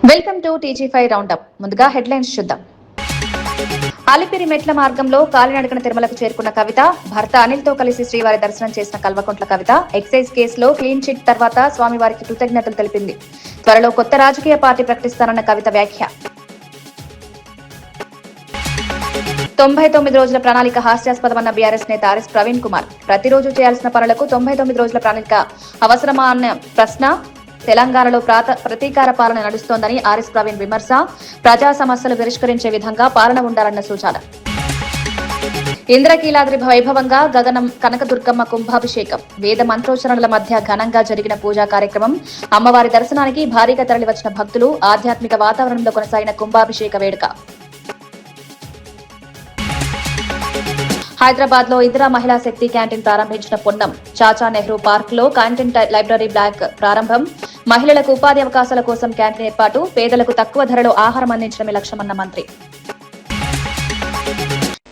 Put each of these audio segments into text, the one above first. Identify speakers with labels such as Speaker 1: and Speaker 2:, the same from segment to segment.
Speaker 1: Welcome to టీజీ5 roundup. ముందుగా headlines చూద్దాం. అలిపిరి మెట్ల మార్గంలో కాలినడకన తిరుమలకు చేరుకున్న కవిత, భర్త అనిల్ తో కలిసి శ్రీవారి దర్శనం చేసిన కల్వకుంట్ల కవిత ఎక్సైజ్ కేసులో క్లీన్ చిట్ తర్వాత స్వామివారికి కృతజ్ఞతలు తెలిపింది. త్వరలో కొత్త రాజకీయ పార్టీ ప్రకటిస్తానన్న కవిత వ్యాఖ్య. 99 రోజుల ప్రణాళిక హాస్యాస్పదమన్న బీఆర్ఎస్ నేత ఆర్ఎస్ ప్రవీణ్ కుమార్. ప్రతిరోజు చేయాల్సిన పనులకు 99 రోజుల ప్రణాళిక అవసరమా అన్న ప్రశ్న. తెలంగాణలో ప్రతీకార పాలన నడుస్తోందని ఆర్ఎస్ ప్రవీణ్ విమర్శ. ప్రజా సమస్యలు పరిష్కరించే విధంగా పాలన ఉండాలన్న సూచన. ఇంద్రకీలాద్రి వైభవంగా గగనం కనకదుర్గమ్మ కుంభాభిషేకం. వేద మంత్రోచ్చరణల మధ్య ఘనంగా జరిగిన పూజా కార్యక్రమం. అమ్మవారి దర్శనానికి భారీగా తరలివచ్చిన భక్తులు. ఆధ్యాత్మిక వాతావరణంలో కొనసాగిన కుంభాభిషేక వేడుక. హైదరాబాద్ లో ఇందిరా మహిళా శక్తి క్యాంటీన్ ప్రారంభించిన పొన్నం. చాచా నెహ్రూ పార్క్ లో క్యాంటీన్ లైబ్రరీ బ్లాక్ ప్రారంభం. మహిళలకు ఉపాధి అవకాశాల కోసం క్యాంటీన్ ఏర్పాటు. పేదలకు తక్కువ ధరలో ఆహారం అందించడమే లక్ష్యమన్న మంత్రి.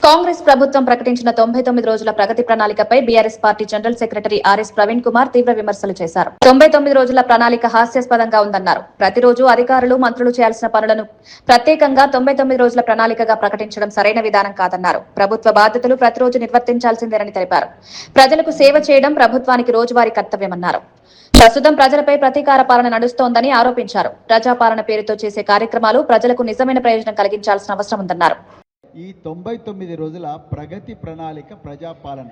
Speaker 1: కాంగ్రెస్ ప్రభుత్వం ప్రకటించిన 99 రోజుల ప్రగతి ప్రణాళికపై BRS party general secretary RS Praveen Kumar తీవ్ర విమర్శలు చేశారు. 99 రోజుల ప్రణాళిక హాస్యాస్పదంగా ఉందన్నారు. ప్రతిరోజు అధికారులు, మంత్రులు చేయాల్సిన పనులను ప్రత్యేకంగా 99 రోజుల ప్రణాళికగా ప్రకటించడం సరైన విధానం కాదన్నారు. ప్రభుత్వ బాధ్యతలు ప్రతిరోజు నిర్వర్తించాల్సిందేనని తెలిపారు. ప్రజలకు సేవ చేయడం ప్రభుత్వానికి రోజువారీ కర్తవ్యమన్నారు. ప్రస్తుతం ప్రజలపై ప్రతీకార పాలన నడుస్తోందని ఆరోపించారు. ప్రజాపాలన పేరుతో చేసే కార్యక్రమాలు ప్రజలకు నిజమైన ప్రయోజనం కలిగించాల్సిన అవసరం ఉందన్నారు.
Speaker 2: ఈ 99 రోజుల ప్రగతి ప్రణాళిక ప్రజాపాలన,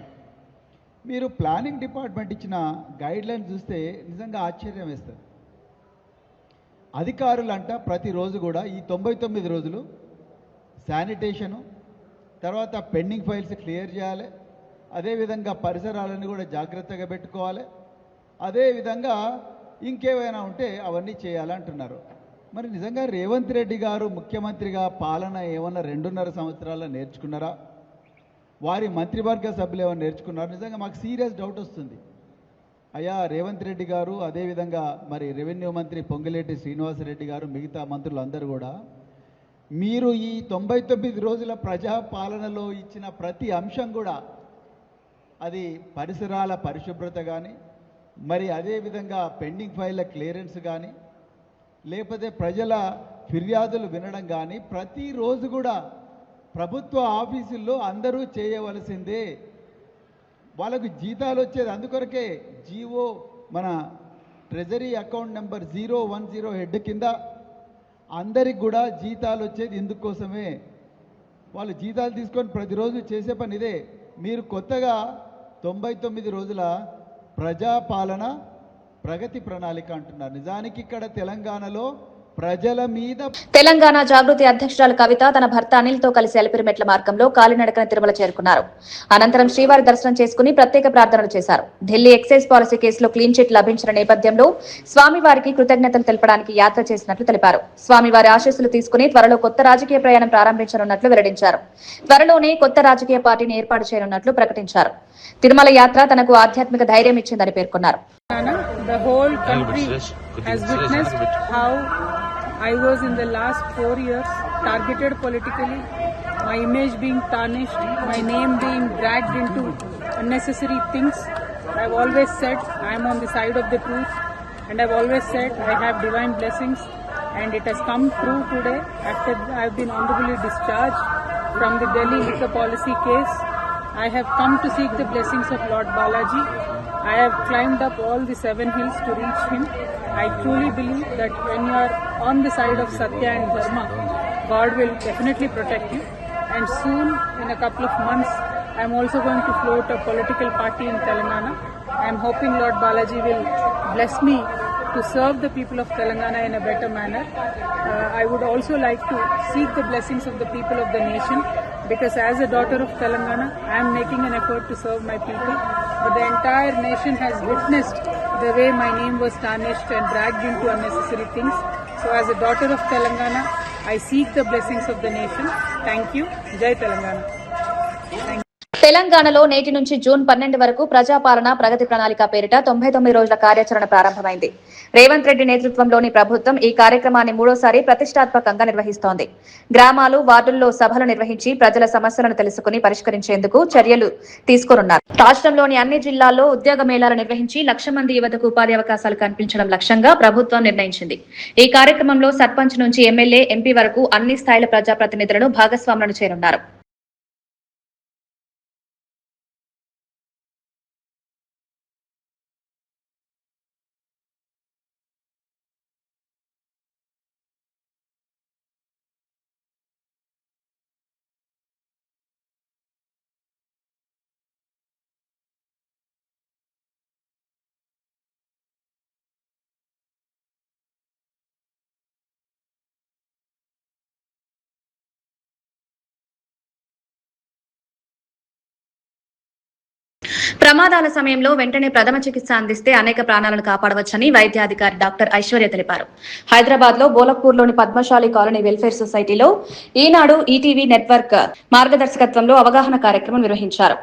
Speaker 2: మీరు ప్లానింగ్ డిపార్ట్మెంట్ ఇచ్చిన గైడ్లైన్ చూస్తే నిజంగా ఆశ్చర్యం వేస్తుంది. అధికారులంట ప్రతిరోజు కూడా ఈ 99 రోజులు శానిటేషను, తర్వాత పెండింగ్ ఫైల్స్ క్లియర్ చేయాలి, అదేవిధంగా పరిసరాలను కూడా జాగ్రత్తగా పెట్టుకోవాలి, అదేవిధంగా ఇంకేమైనా ఉంటే అవన్నీ చేయాలంటున్నారు. మరి నిజంగా రేవంత్ రెడ్డి గారు ముఖ్యమంత్రిగా పాలన ఏమన్నా 2.5 సంవత్సరాల్లో నేర్చుకున్నారా? వారి మంత్రివర్గ సభ్యులు ఏమైనా నేర్చుకున్నారా? నిజంగా మాకు సీరియస్ డౌట్ వస్తుంది. అయ్యా రేవంత్ రెడ్డి గారు, అదేవిధంగా మరి రెవెన్యూ మంత్రి పొంగులేటి శ్రీనివాసరెడ్డి గారు, మిగతా మంత్రులు అందరూ కూడా మీరు ఈ 99 రోజుల ప్రజాపాలనలో ఇచ్చిన ప్రతి అంశం కూడా, అది పరిసరాల పరిశుభ్రత కానీ, మరి అదేవిధంగా పెండింగ్ ఫైళ్ళ క్లియరెన్స్ కానీ, లేకపోతే ప్రజల ఫిర్యాదులు వినడం కానీ, ప్రతిరోజు కూడా ప్రభుత్వ ఆఫీసుల్లో అందరూ చేయవలసిందే. వాళ్ళకు జీతాలు వచ్చేది అందుకొరకే. జీవో మన ట్రెజరీ అకౌంట్ నెంబర్ 010 హెడ్ కింద అందరికి కూడా జీతాలు వచ్చేది ఇందుకోసమే. వాళ్ళు జీతాలు తీసుకొని ప్రతిరోజు చేసే పని ఇదే. మీరు కొత్తగా 99 రోజుల ప్రజాపాలన ప్రగతి ప్రణాళిక అంటున్నారు. నిజానికి ఇక్కడ తెలంగాణలో ప్రజల మీద
Speaker 1: తెలంగాణ జాగృతి అధ్యక్షురాలు కవిత తన భర్త అనిల్ తో కలిసి అలిపిరి మెట్ల మార్గంలో కాలినడకన తిరుమల చేరుకున్నారు. అనంతరం శ్రీవారి దర్శనం చేసుకుని ప్రత్యేక ప్రార్థనలు చేశారు. ఢిల్లీ ఎక్సైజ్ పాలసీ కేసులో క్లీన్ చిట్ లభించిన నేపథ్యంలో స్వామివారికి కృతజ్ఞతలు తెలపడానికి యాత్ర చేసినట్లు తెలిపారు. స్వామివారి ఆశీస్సులు తీసుకుని త్వరలో కొత్త రాజకీయ ప్రయాణం ప్రారంభించనున్నట్లు వెల్లడించారు. త్వరలోనే కొత్త రాజకీయ పార్టీని ఏర్పాటు చేయనున్నట్లు ప్రకటించారు. తిరుమల యాత్ర తనకు ఆధ్యాత్మిక ధైర్యం ఇచ్చిందని పేర్కొన్నారు.
Speaker 3: The whole country has witnessed how I was in the last 4 years targeted politically, my image being tarnished, my name being dragged into unnecessary things. I've always said I am on the side of the truth, and I've always said I have divine blessings, and it has come true today after I've been honorably discharged from the Delhi liquor policy case. I have come to seek the blessings of Lord Balaji. I have climbed up all the 7 hills to reach him. I truly believe that when you are on the side of Satya and Dharma, God will definitely protect you. And soon, in a couple of months, I am also going to float a political party in Telangana. I am hoping Lord Balaji will bless me to serve the people of Telangana in a better manner. I would also like to seek the blessings of the people of the nation, because as a daughter of Telangana, I am making an effort to serve my people. But the entire nation has witnessed the way my name was tarnished and dragged into unnecessary things. So as a daughter of Telangana, I seek the blessings of the nation. Thank you. Jai Telangana. Thank you.
Speaker 1: తెలంగాణలో నేటి నుంచి June 12 వరకు ప్రజాపాలన ప్రగతి ప్రణాళిక పేరిట 99 రోజుల కార్యాచరణ ప్రారంభమైంది. రేవంత్ రెడ్డి నేతృత్వంలోని ప్రభుత్వం ఈ కార్యక్రమాన్ని మూడోసారి ప్రతిష్టాత్మకంగా నిర్వహిస్తోంది. గ్రామాలు, వార్డుల్లో సభలు నిర్వహించి ప్రజల సమస్యలను తెలుసుకుని పరిష్కరించేందుకు చర్యలు తీసుకోనున్నారు. రాష్ట్రంలోని అన్ని జిల్లాల్లో ఉద్యోగ మేళాలు నిర్వహించి 1,00,000 మంది యువతకు ఉపాధి అవకాశాలు కల్పించడం లక్ష్యంగా ప్రభుత్వం నిర్ణయించింది. ఈ కార్యక్రమంలో సర్పంచ్ నుంచి ఎమ్మెల్యే, ఎంపీ వరకు అన్ని స్థాయిల ప్రజాప్రతినిధులను భాగస్వాములను చేరున్నారు. ప్రమాదాల సమయంలో వెంటనే ప్రథమ చికిత్స అందిస్తే అనేక ప్రాణాలను కాపాడవచ్చని వైద్యాధికారి డాక్టర్ ఐశ్వర్య తెలిపారు. హైదరాబాద్ లో బోలక్పూర్లోని పద్మశాలి కాలనీ వెల్ఫేర్ సొసైటీలో ఈనాడు ఈటీవీ నెట్వర్క్ మార్గదర్శకత్వంలో అవగాహన కార్యక్రమం నిర్వహించారు.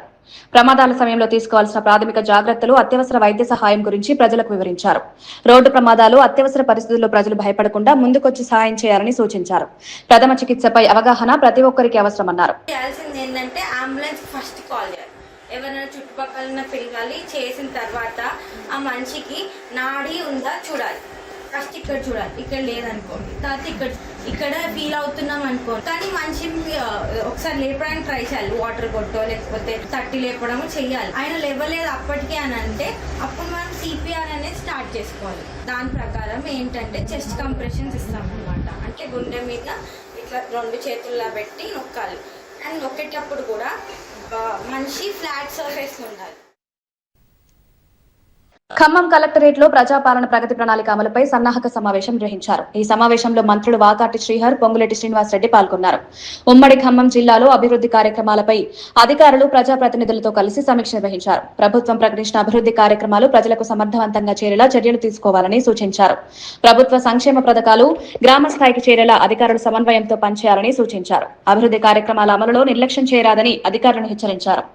Speaker 1: ప్రమాదాల సమయంలో తీసుకోవాల్సిన ప్రాథమిక జాగ్రత్తలు, అత్యవసర వైద్య సహాయం గురించి ప్రజలకు వివరించారు. రోడ్డు ప్రమాదాలు, అత్యవసర పరిస్థితుల్లో ప్రజలు భయపడకుండా ముందుకొచ్చి సహాయం చేయాలని సూచించారు. ప్రథమ చికిత్సపై అవగాహన ప్రతి ఒక్కరికి అవసరమన్నారు.
Speaker 4: ఎవరైనా చుట్టుపక్కల పిలవాలి. చేసిన తర్వాత ఆ మనిషికి నాడి ఉందా చూడాలి. ఫస్ట్ ఇక్కడ చూడాలి, ఇక్కడ లేదనుకోండి. తర్వాత ఇక్కడ ఫీల్ అవుతున్నాం అనుకోండి. కానీ మనిషి ఒకసారి లేపడానికి ట్రై చేయాలి. వాటర్ కొట్టో లేకపోతే తట్టి లేపడము చెయ్యాలి. ఆయన లేవలేదు అప్పటికే అని అంటే అప్పుడు మనం సిపిఆర్ అనేది స్టార్ట్ చేసుకోవాలి. దాని ప్రకారం ఏంటంటే చెస్ట్ కంప్రెషన్స్ ఇస్తాం అనమాట. అంటే గుండె మీద ఇట్లా 2 చేతుల్లో పెట్టి నొక్కాలి. అండ్ నొక్కేటప్పుడు కూడా మనిషి ఫ్లాట్ సర్ఫేస్ ఉండాలి.
Speaker 1: ఖమ్మం కలెక్టరేట్ లో ప్రజాపాలన ప్రగతి ప్రణాళిక అమలుపై సన్నాహక సమావేశం నిర్వహించారు. ఈ సమావేశంలో మంత్రులు వాకాటి శ్రీహర్, పొంగులేటి శ్రీనివాసరెడ్డి పాల్గొన్నారు. ఉమ్మడి ఖమ్మం జిల్లాలో అభివృద్ధి కార్యక్రమాలపై అధికారులు ప్రజాప్రతినిధులతో కలిసి సమీక్ష నిర్వహించారు. ప్రభుత్వం ప్రకటించిన అభివృద్ధి కార్యక్రమాలు ప్రజలకు సమర్థవంతంగా చేరేలా చర్యలు తీసుకోవాలని సూచించారు. ప్రభుత్వ సంక్షేమ పథకాలు గ్రామ స్థాయికి చేరేలా అధికారులు సమన్వయంతో పనిచేయాలని సూచించారు. అభివృద్ధి కార్యక్రమాల అమలులో నిర్లక్ష్యం చేయరాదని అధికారులను హెచ్చరించారు.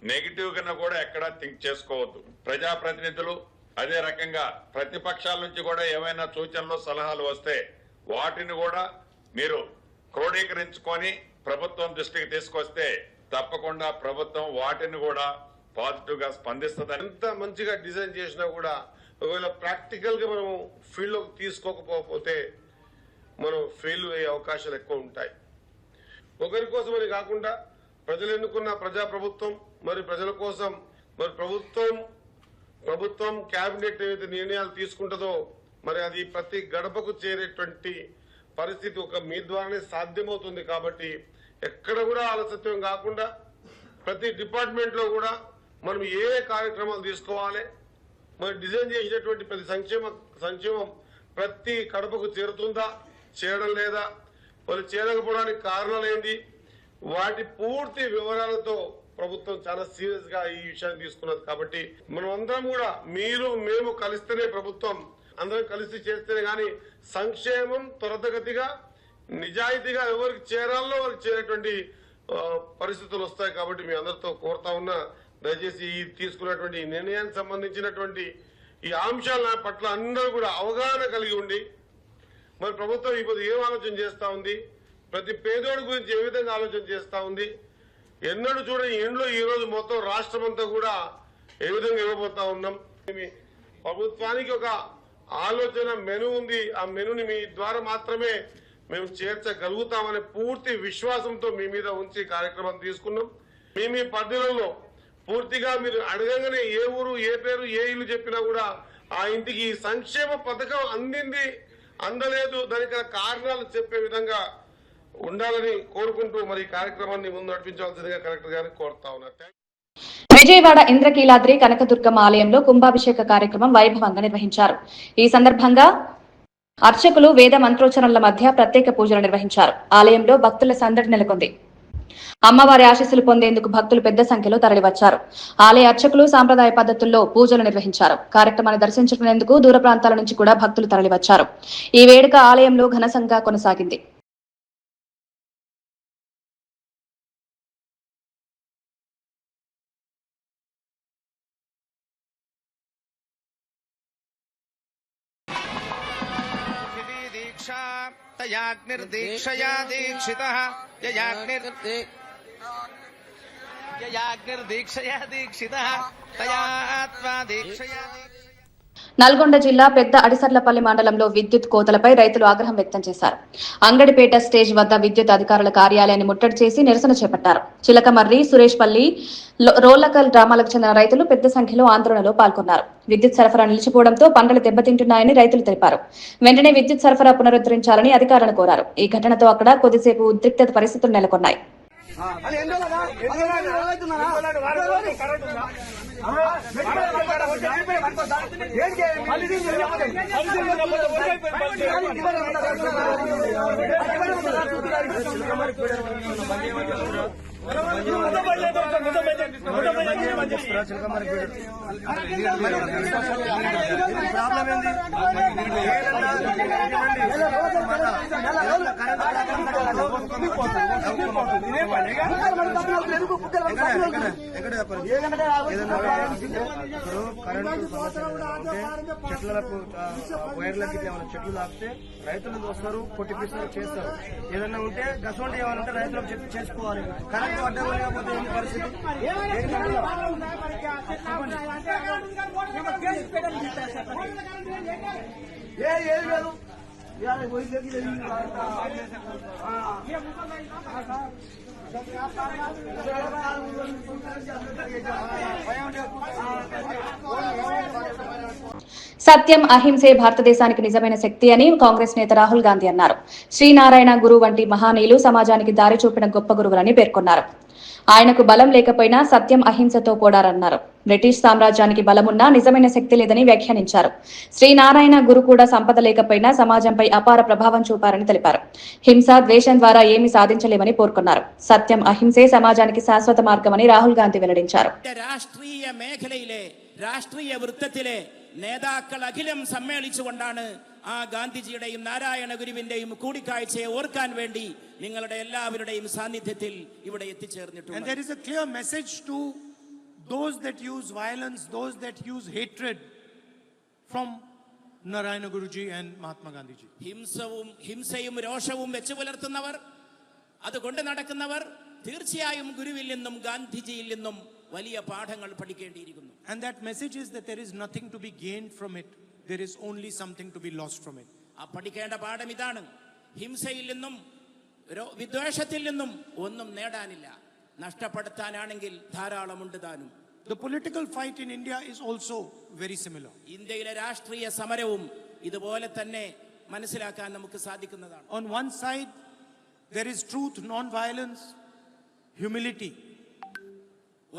Speaker 5: నెగిటివ్ గా కూడా ఎక్కడా థింక్ చేసుకోవద్దు. ప్రజాప్రతినిధులు అదే రకంగా ప్రతిపక్షాల నుంచి కూడా ఏమైనా సూచనలు, సలహాలు వస్తే వాటిని కూడా మీరు క్రోడీకరించుకొని ప్రభుత్వం దృష్టికి తీసుకొస్తే తప్పకుండా ప్రభుత్వం వాటిని కూడా పాజిటివ్ గా స్పందిస్తుంది.
Speaker 6: ఎంత మంచిగా డిజైన్ చేసినా కూడా ఒకవేళ ప్రాక్టికల్ గా మనం ఫీల్డ్ లోకి తీసుకోకపోతే మనం ఫెయిల్ అయ్యే అవకాశాలు ఎక్కువ ఉంటాయి. ఒకరి కోసమని కాకుండా ప్రజలు ఎన్నుకున్న ప్రజాప్రభుత్వం మరి ప్రజల కోసం మరి ప్రభుత్వం కేబినెట్ ఏదైతే నిర్ణయాలు తీసుకుంటుందో మరి అది ప్రతి గడపకు చేరేటువంటి పరిస్థితి మీ ద్వారానే సాధ్యమవుతుంది. కాబట్టి ఎక్కడ కూడా ఆలస్యం కాకుండా ప్రతి డిపార్ట్మెంట్ లో కూడా మనం ఏ కార్యక్రమాలు తీసుకోవాలి, మరి డిజైన్ చేసినటువంటి ప్రతి సంక్షేమం ప్రతి కడపకు చేరుతుందా, చేరడం లేదా, వాళ్ళు చేరకపోవడానికి కారణాలు ఏంటి, వాటి పూర్తి వివరాలతో ప్రభుత్వం చాలా సీరియస్ గా ఈ విషయాన్ని తీసుకున్నది. కాబట్టి మనం అందరం కూడా మేము కలిస్తేనే ప్రభుత్వం అందరం కలిసి చేస్తేనే గాని సంక్షేమం త్వరితగతిగా నిజాయితీగా ఎవరికి చేరాలో వారికి చేరేటువంటి పరిస్థితులు వస్తాయి. కాబట్టి మీ అందరితో కోరుతా ఉన్నా, దయచేసి ఈ తీసుకున్నటువంటి నిర్ణయానికి సంబంధించినటువంటి ఈ అంశాల పట్ల అందరూ కూడా అవగాహన కలిగి ఉండి మరి ప్రభుత్వం ఇప్పుడు ఏం ఆలోచన చేస్తా ఉంది, ప్రతి పేదోడి గురించి ఏ విధంగా ఆలోచన చేస్తా ఉంది, ఎన్నడూ చూడని ఇండ్లో ఈ రోజు మొత్తం రాష్ట్రం అంతా కూడా ఏ విధంగా ఇవ్వబోతా ఉన్నాం. ప్రభుత్వానికి ఒక ఆలోచన మెను ఉంది. ఆ మెనుని మీ ద్వారా మాత్రమే మేము చేర్చగలుగుతామనే పూర్తి విశ్వాసంతో మీ మీద ఉంచి కార్యక్రమం తీసుకున్నాం. మీ పరిధిలో పూర్తిగా మీరు అడగగానే ఏ ఊరు, ఏ పేరు, ఏ ఇల్లు చెప్పినా కూడా ఆ ఇంటికి ఈ సంక్షేమ పథకం అందింది, అందలేదు, దానికి కారణాలు చెప్పే విధంగా ఉండాలని కోరుకుంటూ మరి ఈ కార్యక్రమాన్ని ముందు నడిపించాల్సిందిగా కలెక్టర్ గారిని కోరుతా ఉన్నారు.
Speaker 1: విజయవాడ ఇంద్రకీలాద్రి కనకదుర్గమ్మ ఆలయంలో కుంభాభిషేక కార్యక్రమం వైభవంగా నిర్వహించారు. ఈ సందర్భంగా అర్చకులు వేద మంత్రోచ్చరణల మధ్య ప్రత్యేక పూజలు నిర్వహించారు. ఆలయంలో భక్తుల సందడి నెలకొంది. అమ్మవారి ఆశీస్సులు పొందేందుకు భక్తులు పెద్ద సంఖ్యలో తరలివచ్చారు. ఆలయ అర్చకులు సాంప్రదాయ పద్ధతుల్లో పూజలు నిర్వహించారు. కార్యక్రమాన్ని దర్శించుకునేందుకు దూర ప్రాంతాల నుంచి కూడా భక్తులు తరలివచ్చారు. ఈ వేడుక ఆలయంలో ఘనంగా కొనసాగింది.
Speaker 7: దీక్షా తయాగ్నిర్దీక్షయా దీక్షితః యయాగ్నిర్దీక్షయా దీక్షితః తయాత్వా దీక్షయా.
Speaker 1: నల్గొండ జిల్లా పెద్ద అడిసర్లపల్లి మండలంలో విద్యుత్ కోతలపై రైతులు ఆగ్రహం వ్యక్తం చేశారు. అంగడిపేట స్టేజ్ వద్ద విద్యుత్ అధికారుల కార్యాలయాన్ని ముట్టడి చేసి నిరసన చేపట్టారు. చిలకమర్రి, సురేష్పల్లి, రోలకల్ గ్రామాలకు చెందిన రైతులు పెద్ద సంఖ్యలో ఆందోళనలో పాల్గొన్నారు. విద్యుత్ సరఫరా నిలిచిపోవడంతో పంటలు దెబ్బతింటున్నాయని రైతులు తెలిపారు. వెంటనే విద్యుత్ సరఫరా పునరుద్ధరించాలని అధికారులను కోరారు. ఈ ఘటనతో అక్కడ కొద్దిసేపు ఉద్రిక్తత పరిస్థితులు నెలకొన్నాయి.
Speaker 8: చెట్లకు వైర్లకి చెట్లు తాకితే రైతులు వస్తారు, కొట్టిపిస్తారు, చేస్తారు. ఏదన్నా ఉంటే గసండి ఏమన్నా రైతులకు చెప్పి చేసుకోవాలి. కరెంట్ అడ్డం లేకపోతే ఏంటి పరిస్థితి? ఏది లేదు.
Speaker 1: సత్యం, అహింసే భారతదేశానికి నిజమైన శక్తి అని కాంగ్రెస్ నేత రాహుల్ గాంధీ అన్నారు. శ్రీనారాయణ గురు వంటి మహానీయులు సమాజానికి దారి చూపిన గొప్ప గురువులని పేర్కొన్నారు. ఆయనకు బలం లేకపోయినా సత్యం, అహింసతో పోరాడన్నారు. బ్రిటిష్ సామ్రాజ్యానికి బలమున్నా నిజమైన శక్తి లేదని వ్యాఖ్యానించారు. శ్రీనారాయణ గురు కూడా సంపద లేకపోయినా సమాజంపై అపార ప్రభావం చూపారని తెలిపారు. హింస, ద్వేషం ద్వారా ఏమీ సాధించలేమని పేర్కొన్నారు. సత్యం, అహింసే సమాజానికి శాశ్వత మార్గమని రాహుల్ గాంధీ వెల్లడించారు.
Speaker 9: രാഷ്ട്രീയ മേഖലയിലെ രാഷ്ട്രീയ വൃത്തത്തിലെ നേതാക്കൾ അഖിലം സമ്മേളിച്ചുകൊണ്ടാണ് ആ ഗാന്ധിജിയുടെയും നാരായണ ഗുരുവിന്റെയും കൂടിക്കാഴ്ചയെ ഓർക്കാൻ വേണ്ടി നിങ്ങളുടെ എല്ലാവരുടെയും സാന്നിധ്യത്തിൽ ഇവിടെ എത്തിച്ചേർന്നിട്ടുണ്ട്.
Speaker 8: And there is a clear message to those that use violence, those that use hatred from Narayana Guruji and Mahatma Gandhi ji.
Speaker 9: ഹിംസയും രോഷവും വെച്ചു പുലർത്തുന്നവർ, അതുകൊണ്ട് നടക്കുന്നവർ തീർച്ചയായും ഗുരുവിൽ നിന്നും ഗാന്ധിജിയിൽ നിന്നും വലിയ പാഠങ്ങൾ പഠിക്കേണ്ടിയിരിക്കുന്നു.
Speaker 8: And that message is that there is nothing to be gained from it. There is only something to be lost from it.
Speaker 9: ആ പഠിക്കേണ്ട പാഠം ഇതാണ്. ഹിംസയിൽ നിന്നും വിദ്വേഷത്തിൽ നിന്നും ഒന്നും നേടാനില്ല. നഷ്ടപ്പെടുത്താനാണെങ്കിൽ ധാരാളമുണ്ട് താനും.
Speaker 8: The political fight in India is also very similar.
Speaker 9: ഇന്ത്യയിലെ രാഷ്ട്രീയ സമരവും ഇതുപോലെ തന്നെ മനസ്സിലാക്കാൻ നമുക്ക് സാധിക്കുന്നതാണ്.
Speaker 8: On one side there is truth, non-violence, humility.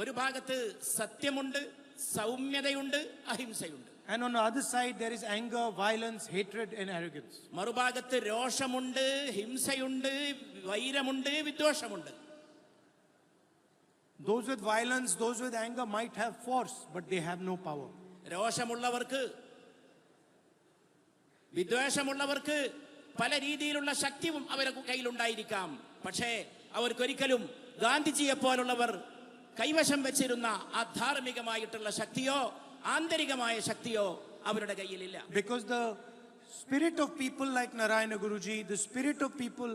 Speaker 9: ഒരു ഭാഗത്ത് സത്യമുണ്ട്, സൗമ്യതയുണ്ട്, അഹിംസയുണ്ട്.
Speaker 8: And on the other side there is anger, violence, hatred and arrogance.
Speaker 9: മറുഭാഗത്ത് രോഷമുണ്ട്, ഹിംസയുണ്ട്, വൈരമുണ്ട്, വിദ്വേഷമുണ്ട്.
Speaker 8: Those with violence, those with anger might have force, but they have no power.
Speaker 9: രോഷമുള്ളവർക്ക്, വിദ്വേഷമുള്ളവർക്ക് പല രീതിയിലുള്ള ശക്തിയും അവരുടെ കയ്യിലുണ്ടായിരിക്കാം. പക്ഷേ അവർക്കൊരിക്കലും ഗാന്ധിജിയെ പോലുള്ളവർ കൈവശം വെച്ചിരുന്ന ആ ധാർമ്മികമായിട്ടുള്ള ശക്തിയോ ആന്തരികമായ ശക്തിയോ അവരുടെ കയ്യിലില്ല.
Speaker 8: Because the spirit of people like Narayana Guruji, the spirit of people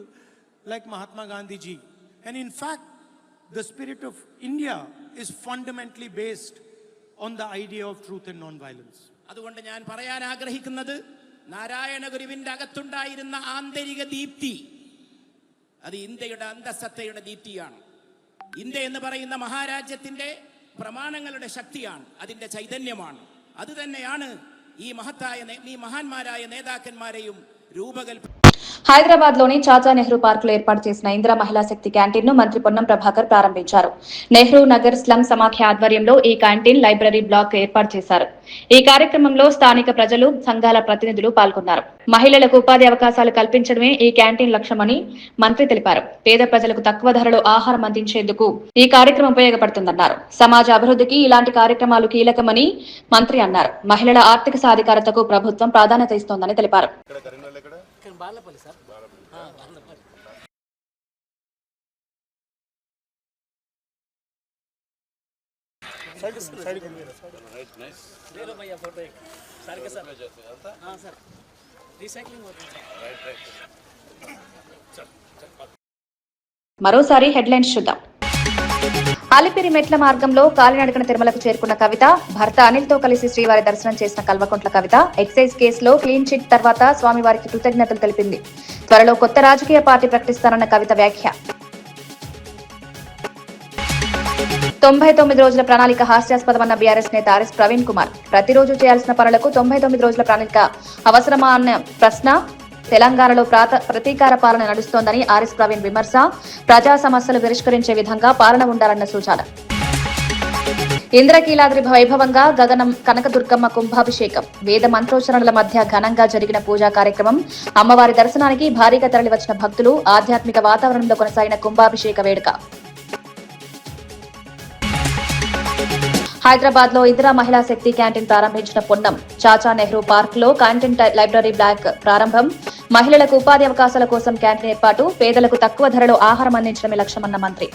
Speaker 8: like Mahatma Gandhi ji, and in fact the spirit of India is fundamentally based on the idea of truth and non-violence.
Speaker 9: അതുകൊണ്ട് ഞാൻ പറയാൻ ആഗ്രഹിക്കുന്നത്, നാരായണ ഗുരുവിന്റെ അകത്തുണ്ടായിരുന്ന ആന്തരിക ദീപ്തി അത് ഇന്ത്യയുടെ അന്തഃസത്തയുടെ ദീപ്തിയാണ്. India എന്ന് പറയുന്ന മഹാരാജ്യത്തിന്റെ പ്രമാണങ്ങളുടെ ശക്തിയാണ്, അതിന്റെ ചൈതന്യമാണ്. അത് തന്നെയാണ് ഈ മഹാന്മാരായ നേതാക്കന്മാരെയും രൂപകൽപ്പന.
Speaker 1: హైదరాబాద్ లోని చాచా నెహ్రూ పార్క్ లో ఏర్పాటు చేసిన ఇందిరా మహిళా శక్తి క్యాంటీన్ ను మంత్రి పొన్నం ప్రభాకర్ ప్రారంభించారు. నెహ్రూ నగర్ స్లమ్ సమాఖ్య ఆధ్వర్యంలో ఈ క్యాంటీన్, లైబ్రరీ బ్లాక్ ఏర్పాటు చేశారు. ఈ కార్యక్రమంలో స్థానిక ప్రజలు, సంఘాల ప్రతినిధులు పాల్గొన్నారు. మహిళలకు ఉపాధి అవకాశాలు కల్పించడమే ఈ క్యాంటీన్ లక్ష్యమని మంత్రి తెలిపారు. పేద ప్రజలకు తక్కువ ధరలో ఆహారం అందించేందుకు ఈ కార్యక్రమం ఉపయోగపడుతుందన్నారు. సమాజ అభివృద్ధికి ఇలాంటి కార్యక్రమాలు కీలకమని మంత్రి అన్నారు. మహిళల ఆర్థిక సాధికారతకు ప్రభుత్వం ప్రాధాన్యత ఇస్తోందని తెలిపారు. మరోసారి హెడ్లైన్స్ చూద్దాం. అలిపిరి మెట్ల మార్గంలో కాలినడకన తిరుమలకు చేరుకున్న కవిత, భర్త అనిల్తో కలిసి శ్రీవారి దర్శనం చేసిన కల్వకుంట్ల కవిత ఎక్సైజ్ కేసులో క్లీన్ చిట్ తర్వాత స్వామివారికి కృతజ్ఞతలు తెలిపింది. త్వరలో కొత్త రాజకీయ పార్టీ ప్రకటిస్తానన్న కవిత వ్యాఖ్య. 99 రోజుల ప్రణాళిక హాస్యాస్పదమన్న బీఆర్ఎస్ నేత ఆర్ఎస్ ప్రవీణ్ కుమార్. ప్రతిరోజు చేయాల్సిన పనులకు 99 రోజుల ప్రణాళిక అవసరమా అన్న ప్రశ్న. తెలంగాణలో ప్రతీకార పాలన నడుస్తోందని ఆర్ఎస్ ప్రవీణ్ విమర్శ. ప్రజా సమస్యలు పరిష్కరించే విధంగా పాలన ఉండాలన్న సూచన. ఇంద్రకీలాద్రి వైభవంగా గగనం కనకదుర్గమ్మ కుంభాభిషేకం. వేద మంత్రోచ్చరణల మధ్య ఘనంగా జరిగిన పూజా కార్యక్రమం. అమ్మవారి దర్శనానికి భారీగా తరలివచ్చిన భక్తులు. ఆధ్యాత్మిక వాతావరణంలో కొనసాగిన కుంభాభిషేక వేడుక. హైదరాబాద్ లో ఇందిరా మహిళా శక్తి క్యాంటీన్ ప్రారంభించిన పొన్నం. చాచా నెహ్రూ పార్క్ లో క్యాంటీన్ లైబ్రరీ బ్లాక్ ప్రారంభం. మహిళలకు ఉపాధి అవకాశాల కోసం క్యాంటీన్ ఏర్పాటు. పేదలకు తక్కువ ధరలో ఆహారం అందించడమే లక్ష్యమన్న మంత్రి.